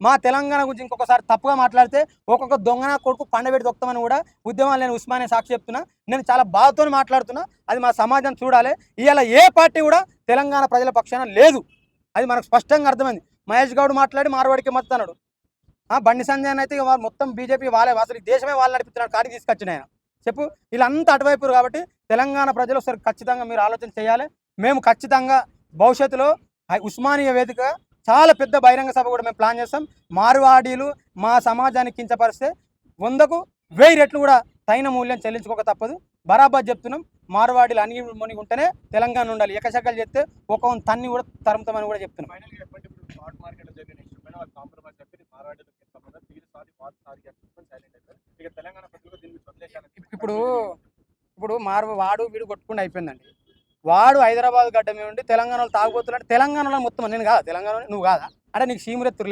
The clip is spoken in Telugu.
మా తెలంగాణ గురించి ఇంకొకసారి తప్పుగా మాట్లాడితే ఒక్కొక్క దొంగన కొడుకు పండబెట్టి దొక్కుతామని కూడా ఉద్యమాలు నేను ఉస్మానియా సాక్షి చెప్తున్నా. నేను చాలా బాధతో మాట్లాడుతున్నా. అది మా సమాజం చూడాలి. ఇవాళ ఏ పార్టీ కూడా తెలంగాణ ప్రజల పక్షాన లేదు. అది మనకు స్పష్టంగా అర్థమైంది. మహేష్ గౌడ్ మాట్లాడి మార్వాడికి మద్దతున్నాడు. బండి సంజయ్ అయితే మొత్తం బీజేపీ వాళ్ళే, అసలు ఈ దేశమే వాళ్ళు నడిపిస్తున్నాడు, కాడికి తీసుకొచ్చిన ఆయన చెప్పు. వీళ్ళంతా అటువైపు కాబట్టి తెలంగాణ ప్రజలు ఒకసారి ఖచ్చితంగా మీరు ఆలోచన చేయాలి. మేము ఖచ్చితంగా భవిష్యత్తులో ఉస్మానియా వేదిక చాలా పెద్ద బహిరంగ సభ కూడా మేము ప్లాన్ చేస్తాం. మార్వాడీలు మా సమాజానికి కించపరిస్తే 100కు 1000 రెట్లు కూడా తగిన మూల్యం చెల్లించుకోక తప్పదు. బరాబర్ చెప్తున్నాం. మార్వాడీలు అణిగి మునిగి ఉంటేనే తెలంగాణ ఉండాలి. ఎకశకలు చెప్తే ఒక తన్ని కూడా తరుముతామని కూడా చెప్తున్నాం. ఇప్పుడు ఇప్పుడు వాడు వీడు కొట్టుకుండా అయిపోయిందండి. వాడు హైదరాబాద్ గడ్డ మీద ఉండి తెలంగాణలో తాగుబోతులు అంటే తెలంగాణలో మొత్తం నేను కాదా, తెలంగాణ నువ్వు కాదా అంటే నీకు సీమురెత్తురు లేదా?